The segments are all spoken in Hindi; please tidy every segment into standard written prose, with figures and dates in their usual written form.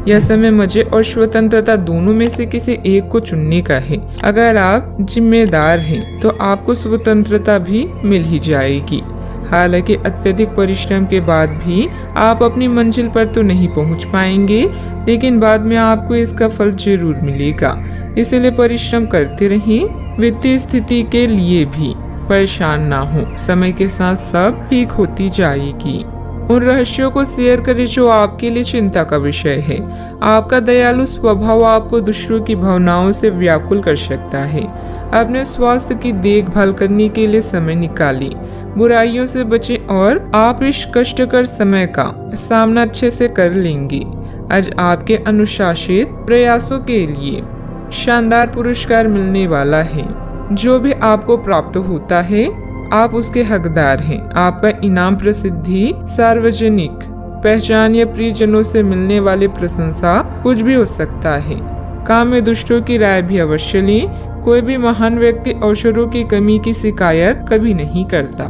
यह समय मजे और स्वतंत्रता दोनों में से किसी एक को चुनने का है। अगर आप जिम्मेदार हैं तो आपको स्वतंत्रता भी मिल ही जाएगी। हालांकि अत्यधिक परिश्रम के बाद भी आप अपनी मंजिल पर तो नहीं पहुंच पाएंगे, लेकिन बाद में आपको इसका फल जरूर मिलेगा। इसलिए परिश्रम करते रहें। वित्तीय स्थिति के लिए भी परेशान ना हो, समय के साथ सब ठीक होती जाएगी। उन रहस्यों को शेयर करें जो आपके लिए चिंता का विषय है। आपका दयालु स्वभाव आपको दूसरों की भावनाओं से व्याकुल कर सकता है। अपने स्वास्थ्य की देखभाल करने के लिए समय निकालें। बुराइयों से बचें और आप इस कष्टकर समय का सामना अच्छे से कर लेंगे। आज आपके अनुशासित प्रयासों के लिए शानदार पुरस्कार मिलने वाला है। जो भी आपको प्राप्त होता है आप उसके हकदार हैं। आपका इनाम प्रसिद्धि, सार्वजनिक पहचान या प्रियजनों से मिलने वाली प्रशंसा कुछ भी हो सकता है। काम में दूसरों की राय भी अवश्य लें। कोई भी महान व्यक्ति अवसरों की कमी की शिकायत कभी नहीं करता।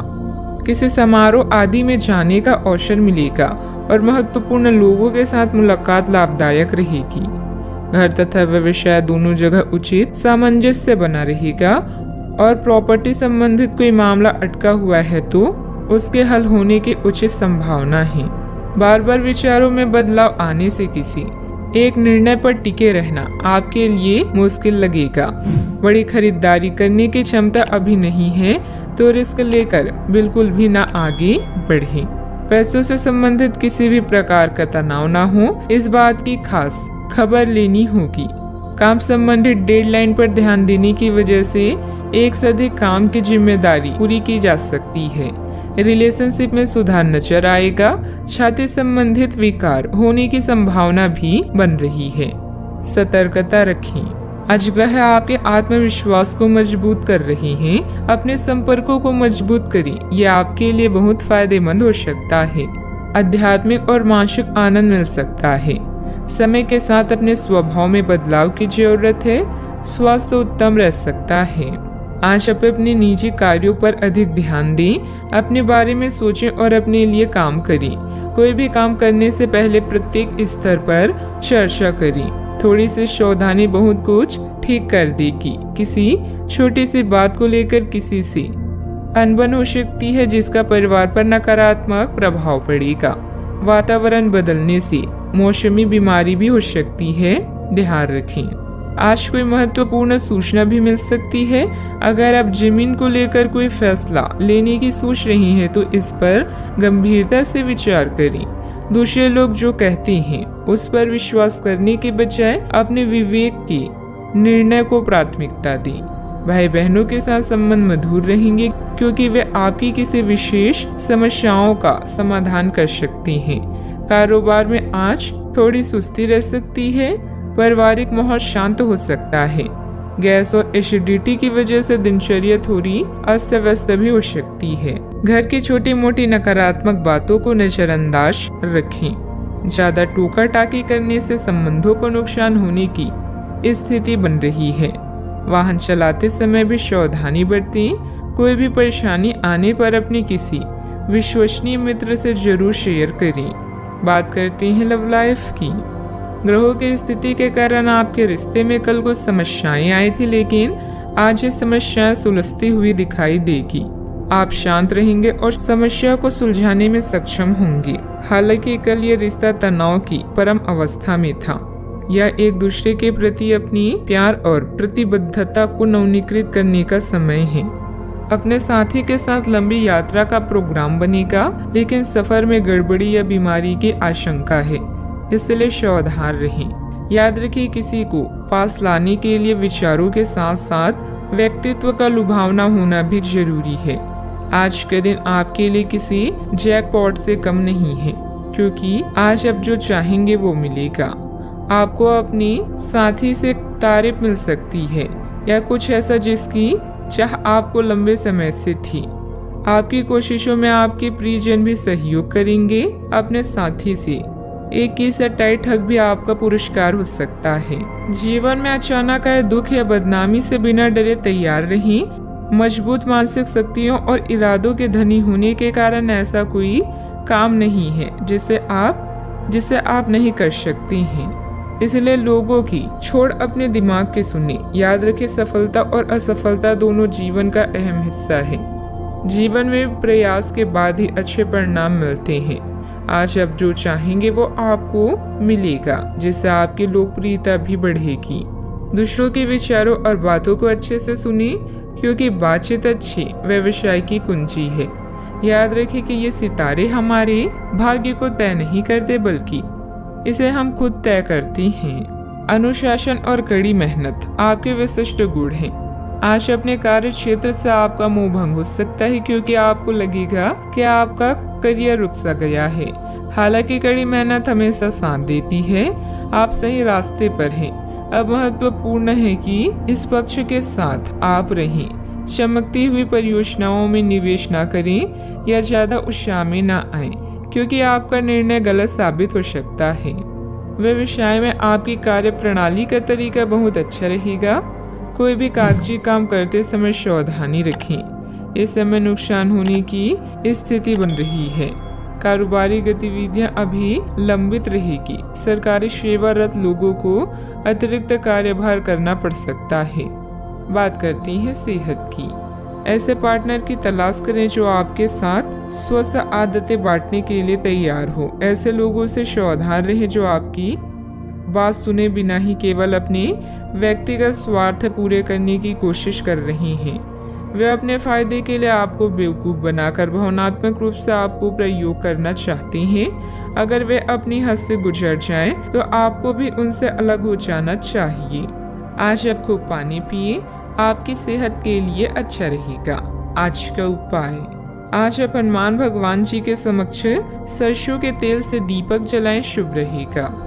किसी समारोह आदि में जाने का अवसर मिलेगा और महत्वपूर्ण लोगों के साथ मुलाकात लाभदायक रहेगी। घर तथा व्यवसाय दोनों जगह उचित सामंजस्य बना रहेगा और प्रॉपर्टी संबंधित कोई मामला अटका हुआ है तो उसके हल होने की उचित संभावना है। बार बार विचारों में बदलाव आने से किसी एक निर्णय पर टिके रहना आपके लिए मुश्किल लगेगा। बड़ी खरीदारी करने की क्षमता अभी नहीं है तो रिस्क लेकर बिल्कुल भी ना आगे बढ़े। पैसों से संबंधित किसी भी प्रकार का तनाव ना हो, इस बात की खास खबर लेनी होगी। काम संबंधित डेडलाइन पर ध्यान देने की वजह से एक से अधिक काम की जिम्मेदारी पूरी की जा सकती है। रिलेशनशिप में सुधार नजर आएगा। छाती संबंधित विकार होने की संभावना भी बन रही है। सतर्कता रखें। आज ग्रह आपके आत्मविश्वास को मजबूत कर रहे हैं। अपने संपर्कों को मजबूत करें, यह आपके लिए बहुत फायदेमंद हो सकता है। आध्यात्मिक और मानसिक आनंद मिल सकता है। समय के साथ अपने स्वभाव में बदलाव की जरूरत है। स्वास्थ्य उत्तम रह सकता है। आज आप अपने निजी कार्यों पर अधिक ध्यान दें। अपने बारे में सोचें और अपने लिए काम करें। कोई भी काम करने से पहले प्रत्येक स्तर पर चर्चा करें। थोड़ी सी सावधानी बहुत कुछ ठीक कर देगी। किसी छोटी सी बात को लेकर किसी से अनबन हो सकती है जिसका परिवार पर नकारात्मक प्रभाव पड़ेगा। वातावरण बदलने से मौसमी बीमारी भी हो सकती है, ध्यान रखें। आज कोई महत्वपूर्ण सूचना भी मिल सकती है। अगर आप जमीन को लेकर कोई फैसला लेने की सोच रही हैं तो इस पर गंभीरता से विचार करें। दूसरे लोग जो कहते हैं उस पर विश्वास करने के बजाय अपने विवेक के निर्णय को प्राथमिकता दें। भाई बहनों के साथ संबंध मधुर रहेंगे क्योंकि वे आपकी किसी विशेष समस्याओं का समाधान कर सकते हैं। कारोबार में आज थोड़ी सुस्ती रह सकती है। पारिवारिक माहौल शांत हो सकता है। गैस और एसिडिटी की वजह से दिनचर्या थोड़ी अस्त व्यस्त भी हो सकती है। घर की छोटी मोटी नकारात्मक बातों को नजरअंदाज रखें। ज्यादा टोका टाकी करने से संबंधों को नुकसान होने की स्थिति बन रही है। वाहन चलाते समय भी सावधानी बरतें। कोई भी परेशानी आने पर अपने किसी विश्वसनीय मित्र से जरूर शेयर करें। बात करते हैं लव लाइफ की। ग्रहों की स्थिति के कारण आपके रिश्ते में कल कुछ समस्याएं आई थी, लेकिन आज ये समस्याएं सुलझती हुई दिखाई देगी। आप शांत रहेंगे और समस्या को सुलझाने में सक्षम होंगे। हालांकि कल ये रिश्ता तनाव की परम अवस्था में था। यह एक दूसरे के प्रति अपनी प्यार और प्रतिबद्धता को नवीनीकृत करने का समय है। अपने साथी के साथ लंबी यात्रा का प्रोग्राम बनेगा, लेकिन सफर में गड़बड़ी या बीमारी की आशंका है, इसलिए सावधान रहें। याद रखिए, किसी को पास लाने के लिए विचारों के साथ साथ व्यक्तित्व का लुभावना होना भी जरूरी है। आज का दिन आपके लिए किसी जैकपॉट से कम नहीं है, क्योंकि आज आप जो चाहेंगे वो मिलेगा। आपको अपनी साथी से तारीफ मिल सकती है या कुछ ऐसा जिसकी चाह आपको लंबे समय से थी। आपकी कोशिशों में आपके प्रियजन भी सहयोग करेंगे। अपने साथी से एक की टाइट हक भी आपका पुरस्कार हो सकता है। जीवन में अचानक आए दुख या बदनामी से बिना डरे तैयार रहें। मजबूत मानसिक शक्तियों और इरादों के धनी होने के कारण ऐसा कोई काम नहीं है जिसे आप नहीं कर सकते हैं। इसलिए लोगों की छोड़ अपने दिमाग के सुने। याद रखें, सफलता और असफलता दोनों जीवन का अहम हिस्सा है। जीवन में प्रयास के बाद ही अच्छे परिणाम मिलते हैं। आज आप जो चाहेंगे वो आपको मिलेगा, जिससे आपकी लोकप्रियता भी बढ़ेगी। दूसरों के विचारों और बातों को अच्छे से सुनिए, क्योंकि बातचीत अच्छी व्यवसाय की कुंजी है। याद रखें कि ये सितारे हमारे भाग्य को तय नहीं करते, बल्कि इसे हम खुद तय करते हैं। अनुशासन और कड़ी मेहनत आपके विशिष्ट गुण हैं। आज अपने कार्य क्षेत्र से आपका मोह भंग हो सकता है, क्योंकि आपको लगेगा कि आपका करियर रुक सा गया है। हालांकि कड़ी मेहनत हमेशा साथ देती है। आप सही रास्ते पर हैं। अब महत्वपूर्ण है कि इस पक्ष के साथ आप रहें। चमकती हुई परियोजनाओं में निवेश न करें या ज्यादा उत्साह में न आए, क्योंकि आपका निर्णय गलत साबित हो सकता है। व्यवसाय में आपकी कार्य प्रणाली का तरीका बहुत अच्छा रहेगा। कोई भी कागजी काम करते समय सावधानी रखें। इस समय नुकसान होने की स्थिति बन रही है। कारोबारी गतिविधियां अभी लंबित रहेगी। सरकारी सेवारत लोगों को अतिरिक्त कार्यभार करना पड़ सकता है। बात करते हैं सेहत की। ऐसे पार्टनर की तलाश करें जो आपके साथ स्वस्थ आदतें बांटने के लिए तैयार हो। ऐसे लोगों से सावधान रहें जो आपकी बात सुने बिना ही केवल अपने व्यक्तिगत स्वार्थ पूरे करने की कोशिश कर रहे हैं। वे अपने फायदे के लिए आपको बेवकूफ बनाकर भावनात्मक रूप से आपको प्रयोग करना चाहते हैं। अगर वे अपनी हद से गुजर जाएं, तो आपको भी उनसे अलग हो जाना चाहिए। आज आप खूब पानी पिए, आपकी सेहत के लिए अच्छा रहेगा। आज का उपाय, आज आप हनुमान भगवान जी के समक्ष सरसों के तेल से दीपक जलाएं, शुभ रहेगा।